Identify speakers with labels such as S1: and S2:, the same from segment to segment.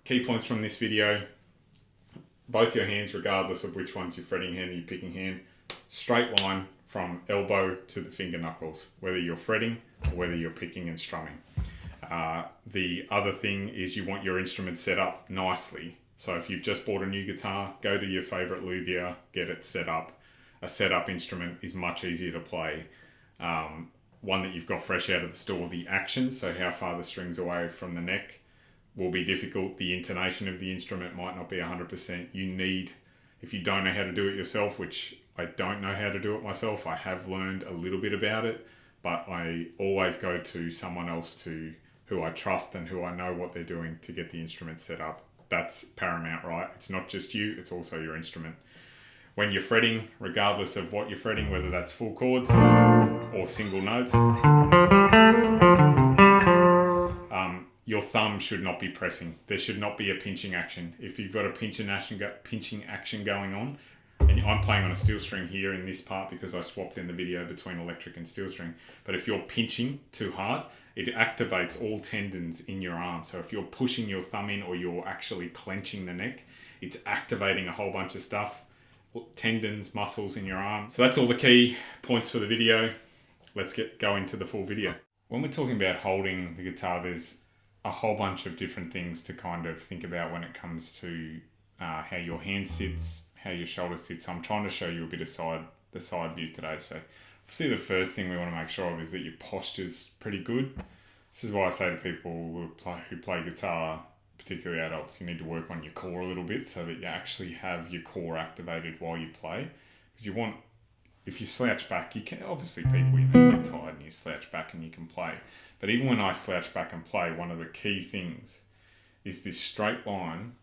S1: Key points from this video: both your hands, regardless of which one's your fretting hand or your picking hand, straight line from elbow to the finger knuckles, whether you're fretting or whether you're picking and strumming. The other thing is you want your instrument set up nicely. So if you've just bought a new guitar, go to your favorite luthier, get it set up. A setup instrument is much easier to play. One that you've got fresh out of the store, the action, so how far the string's away from the neck, will be difficult. The intonation of the instrument might not be 100%. You need, if you don't know how to do it yourself, which I don't know how to do it myself, I have learned a little bit about it, but I always go to someone else who I trust and who I know what they're doing to get the instrument set up. That's paramount, right? It's not just you, it's also your instrument. When you're fretting, regardless of what you're fretting, whether that's full chords or single notes, your thumb should not be pressing. There should not be a pinching action. If you've got a pinching action going on, and I'm playing on a steel string here in this part because I swapped in the video between electric and steel string, but if you're pinching too hard, it activates all tendons in your arm. So if you're pushing your thumb in or you're actually clenching the neck, it's activating a whole bunch of stuff, tendons, muscles in your arm. So that's all the key points for the video. Let's go into the full video. When we're talking about holding the guitar, there's a whole bunch of different things to kind of think about when it comes to how your hand sits, how your shoulder sits. So I'm trying to show you a bit of the side view today. So obviously the first thing we want to make sure of is that your posture's pretty good. This is why I say to people who play guitar, particularly adults, you need to work on your core a little bit so that you actually have your core activated while you play. Because you want, if you slouch back, you can, obviously people, you get tired and you slouch back and you can play. But even when I slouch back and play, one of the key things is this straight line,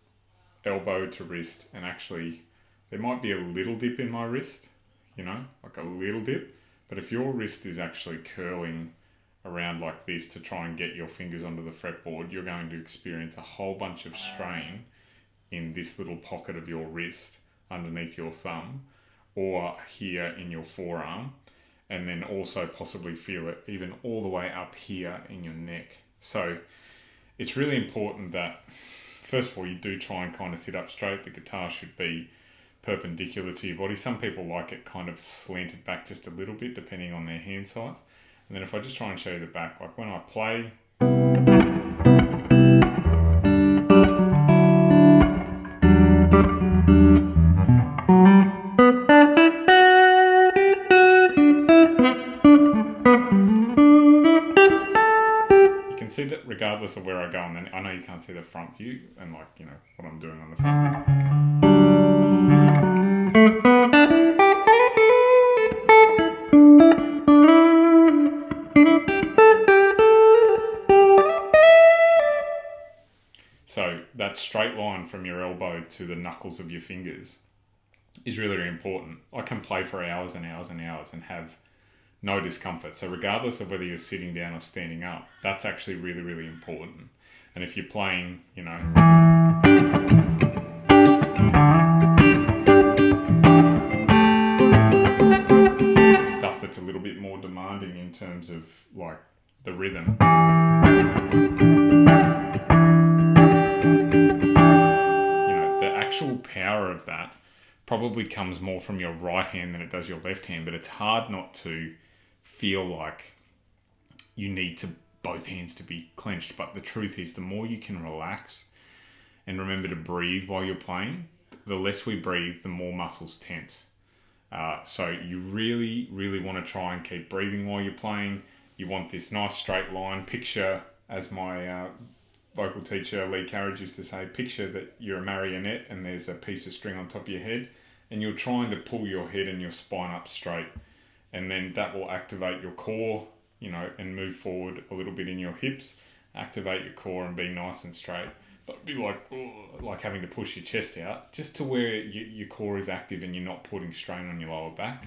S1: elbow to wrist, and actually there might be a little dip in my wrist, like a little dip. But if your wrist is actually curling around like this to try and get your fingers onto the fretboard, you're going to experience a whole bunch of strain in this little pocket of your wrist underneath your thumb or here in your forearm, and then also possibly feel it even all the way up here in your neck. So it's really important that, first of all, you do try and kind of sit up straight. The guitar should be perpendicular to your body. Some people like it kind of slanted back just a little bit depending on their hand size. And then if I just try and show you the back, like when I play, you can see that regardless of where I go, and then I know you can't see the front view and what I'm doing on the front. So that straight line from your elbow to the knuckles of your fingers is really, really important. I can play for hours and hours and hours and have no discomfort. So regardless of whether you're sitting down or standing up, that's actually really, really important. And if you're playing, stuff that's a little bit more demanding in terms of like the rhythm, actual power of that probably comes more from your right hand than it does your left hand, but it's hard not to feel like you need both hands to be clenched. But the truth is, the more you can relax and remember to breathe while you're playing, the less we breathe, the more muscles tense. So you really, really want to try and keep breathing while you're playing. You want this nice straight line. Picture, as my vocal teacher Lee Carriage used to say, picture that you're a marionette and there's a piece of string on top of your head and you're trying to pull your head and your spine up straight, and then that will activate your core, and move forward a little bit in your hips, activate your core and be nice and straight. But be like having to push your chest out just to where your core is active and you're not putting strain on your lower back.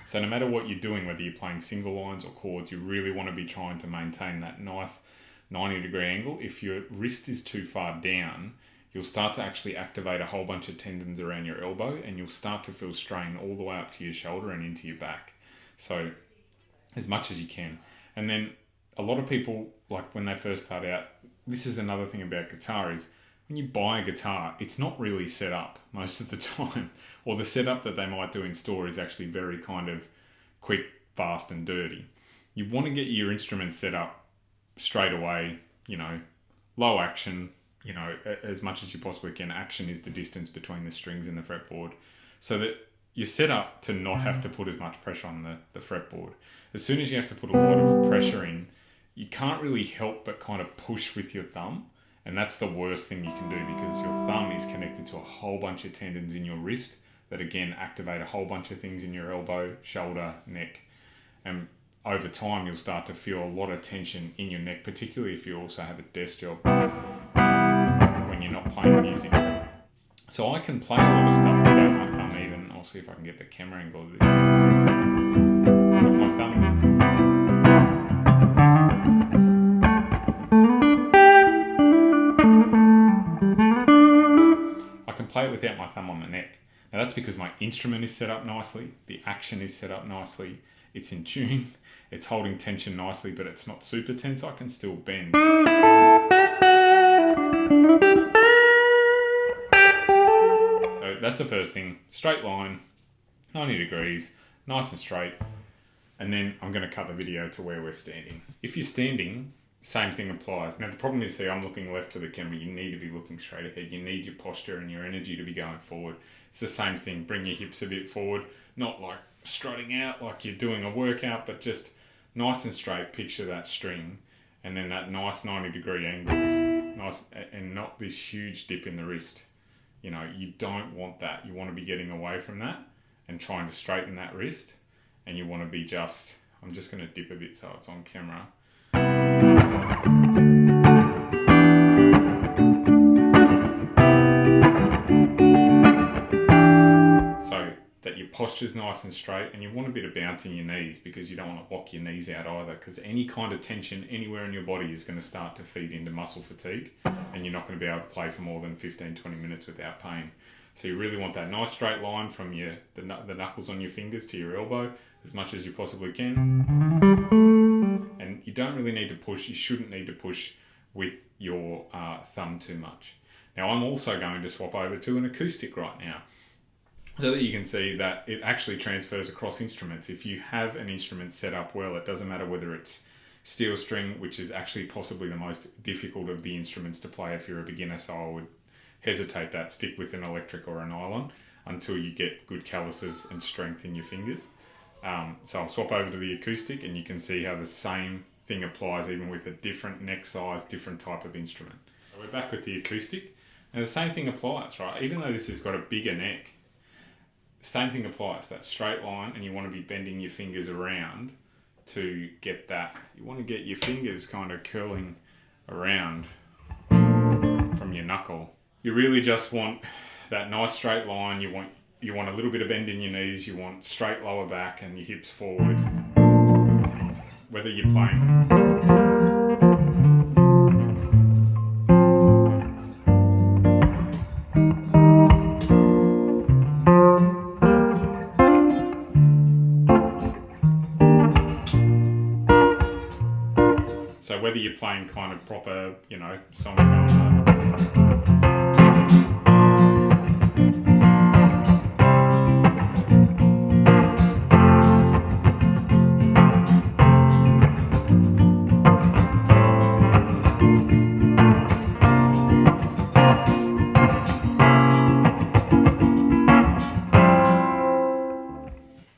S1: So no matter what you're doing, whether you're playing single lines or chords, you really want to be trying to maintain that nice 90-degree angle, if your wrist is too far down, you'll start to actually activate a whole bunch of tendons around your elbow, and you'll start to feel strain all the way up to your shoulder and into your back. So as much as you can. And then a lot of people, like when they first start out, this is another thing about guitar, is when you buy a guitar, it's not really set up most of the time, or the setup that they might do in store is actually very kind of quick, fast and dirty. You want to get your instruments set up straight away, you know, low action, you know, as much as you possibly can. Action is the distance between the strings and the fretboard, so that you're set up to not have to put as much pressure on the fretboard. As soon as you have to put a lot of pressure in, you can't really help but kind of push with your thumb, and that's the worst thing you can do, because your thumb is connected to a whole bunch of tendons in your wrist that again activate a whole bunch of things in your elbow, shoulder, neck, and over time you'll start to feel a lot of tension in your neck, particularly if you also have a desk job when you're not playing music. So I can play a lot of stuff without my thumb even. I'll see if I can get the camera angle of this. Got my thumb in. I can play it without my thumb on the neck. Now that's because my instrument is set up nicely, the action is set up nicely, it's in tune, it's holding tension nicely, but it's not super tense. I can still bend. So that's the first thing. Straight line, 90 degrees, nice and straight. And then I'm going to cut the video to where we're standing. If you're standing, same thing applies. Now the problem is, see, I'm looking left to the camera. You need to be looking straight ahead. You need your posture and your energy to be going forward. It's the same thing. Bring your hips a bit forward, not like strutting out like you're doing a workout, but just nice and straight. Picture that string, and then that nice 90-degree angles, nice, and not this huge dip in the wrist. You know, you don't want that. You want to be getting away from that and trying to straighten that wrist, and you want to be just, I'm just going to dip a bit so it's on camera. So that your posture's nice and straight, and you want a bit of bounce in your knees, because you don't want to lock your knees out either, because any kind of tension anywhere in your body is going to start to feed into muscle fatigue, and you're not going to be able to play for more than 15-20 minutes without pain. So you really want that nice straight line from the knuckles on your fingers to your elbow as much as you possibly can. And you don't really need to push, you shouldn't need to push with your thumb too much. Now I'm also going to swap over to an acoustic right now, so that you can see that it actually transfers across instruments. If you have an instrument set up well, it doesn't matter whether it's steel string, which is actually possibly the most difficult of the instruments to play if you're a beginner, so I would hesitate that. Stick with an electric or a nylon until you get good calluses and strength in your fingers. So I'll swap over to the acoustic, and you can see how the same thing applies even with a different neck size, different type of instrument. So we're back with the acoustic, and the same thing applies, right? Even though this has got a bigger neck, same thing applies, that straight line, and you want to be bending your fingers around to get that. You want to get your fingers kind of curling around from your knuckle. You really just want that nice straight line. You want a little bit of bend in your knees, you want straight lower back and your hips forward. Whether you're playing whether you're playing kind of proper, you know, songs going on.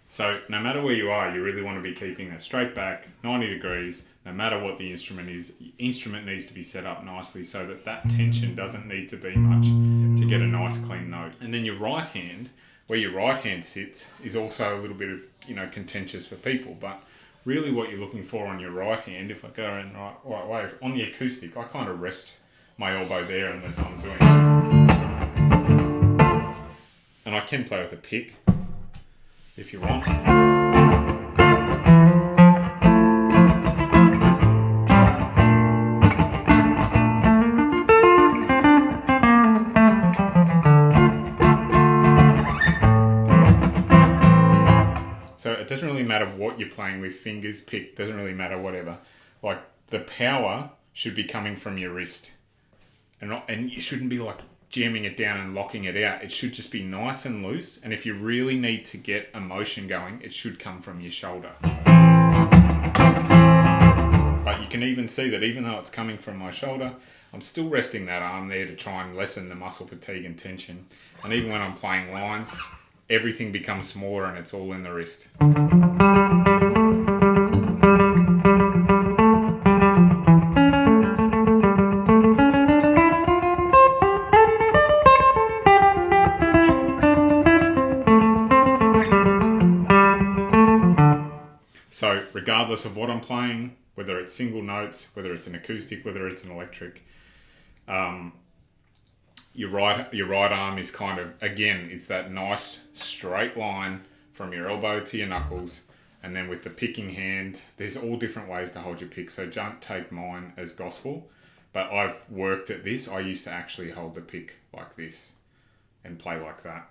S1: So no matter where you are, you really want to be keeping that straight back, 90 degrees, no matter what the instrument is. The instrument needs to be set up nicely so that that tension doesn't need to be much to get a nice clean note. And then your right hand, where your right hand sits, is also a little bit of, you know, contentious for people. But really what you're looking for on your right hand, if I go in the right way, on the acoustic, I kind of rest my elbow there unless I'm doing it. And I can play with a pick if you want. playing with, fingers, pick, doesn't really matter, whatever. Like, the power should be coming from your wrist. And you shouldn't be like jamming it down and locking it out. It should just be nice and loose. And if you really need to get emotion going, it should come from your shoulder. But you can even see that even though it's coming from my shoulder, I'm still resting that arm there to try and lessen the muscle fatigue and tension. And even when I'm playing lines, everything becomes smaller and it's all in the wrist. So regardless of what I'm playing, whether it's single notes, whether it's an acoustic, whether it's an electric, your right arm is kind of, again, it's that nice straight line from your elbow to your knuckles. And then with the picking hand, there's all different ways to hold your pick. So don't take mine as gospel, but I've worked at this. I used to actually hold the pick like this and play like that.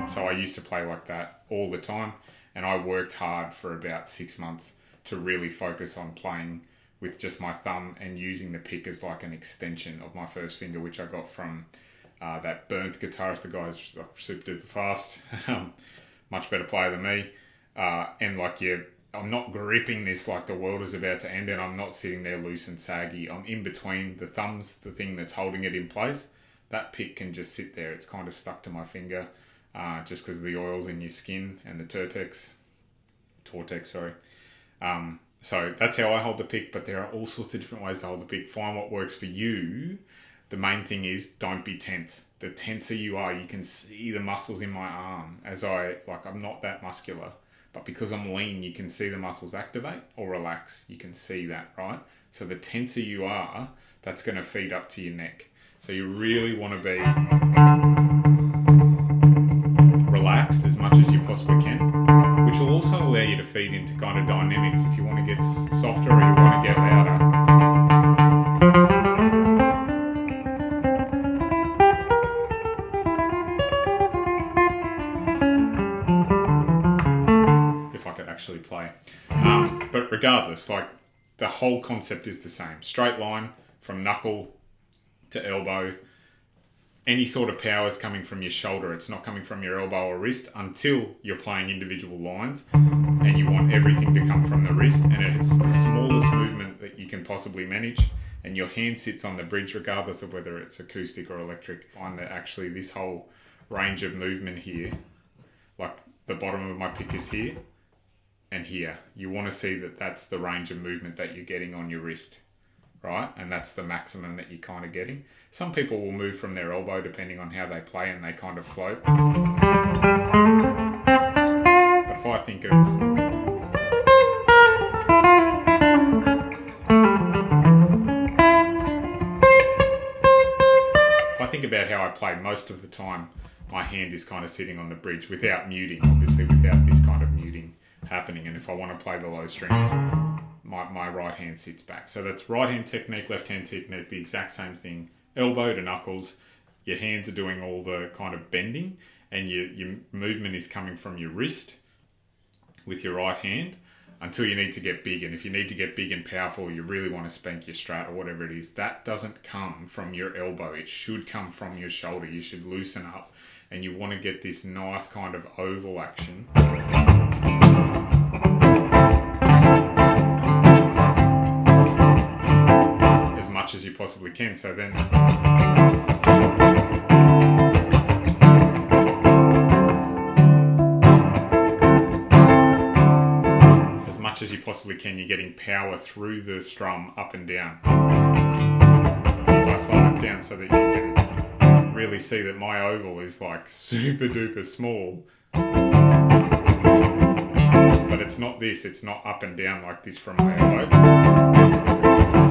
S1: So I used to play like that all the time, and I worked hard for about 6 months to really focus on playing with just my thumb and using the pick as like an extension of my first finger, which I got from that burnt guitarist. The guy's like super duper fast, much better player than me. And like, yeah, I'm not gripping this like the world is about to end, and I'm not sitting there loose and saggy. I'm in between. The thumb's the thing that's holding it in place. That pick can just sit there. It's kind of stuck to my finger. Just because of the oils in your skin and the Tortex, sorry. So that's how I hold the pick, but there are all sorts of different ways to hold the pick. Find what works for you. The main thing is don't be tense. The tenser you are, you can see the muscles in my arm I'm not that muscular, but because I'm lean, you can see the muscles activate or relax. You can see that, right? So the tenser you are, that's going to feed up to your neck. So you really want to be relaxed as much as you possibly can, which will also allow you to feed into kind of dynamics if you want to get softer or you want to get louder. If I could actually play. But regardless, like, the whole concept is the same. Straight line from knuckle to elbow. Any sort of power is coming from your shoulder. It's not coming from your elbow or wrist until you're playing individual lines, and you want everything to come from the wrist, and it's the smallest movement that you can possibly manage, and your hand sits on the bridge regardless of whether it's acoustic or electric. I find that actually this whole range of movement here, like the bottom of my pick is here and here. You want to see that that's the range of movement that you're getting on your wrist, right? And that's the maximum that you're kind of getting. Some people will move from their elbow depending on how they play, and they kind of float. But if I think about how I play, most of the time my hand is kind of sitting on the bridge without muting, obviously without this kind of muting happening. And if I want to play the low strings, my right hand sits back. So that's right hand technique, left hand technique, the exact same thing. Elbow to knuckles, your hands are doing all the kind of bending, and your movement is coming from your wrist with your right hand until you need to get big. And if you need to get big and powerful, you really want to spank your strat or whatever it is, that doesn't come from your elbow. It should come from your shoulder. You should loosen up, and you want to get this nice kind of oval action. As you possibly can. So then as much as you possibly can, you're getting power through the strum up and down. If I slow it down so that you can really see that my oval is like super duper small, but it's not this, it's not up and down like this from my elbow,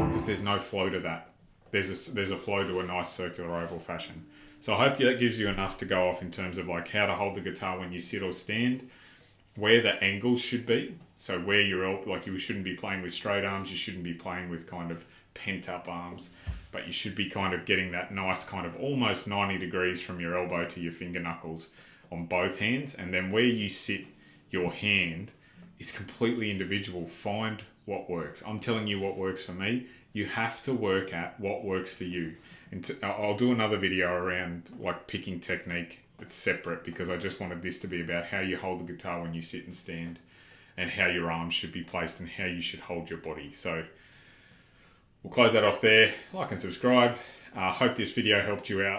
S1: because there's no flow to that. There's a flow to a nice circular oval fashion. So I hope that gives you enough to go off in terms of like how to hold the guitar when you sit or stand, where the angles should be. So where you're like, you shouldn't be playing with straight arms, you shouldn't be playing with kind of pent up arms. but you should be kind of getting that nice kind of almost 90 degrees from your elbow to your finger knuckles on both hands. And then where you sit your hand is completely individual. Find what works. I'm telling you what works for me. You have to work at what works for you. And I'll do another video around like picking technique. It's separate because I just wanted this to be about how you hold the guitar when you sit and stand, and how your arms should be placed and how you should hold your body. So we'll close that off there. Like and subscribe. Hope this video helped you out.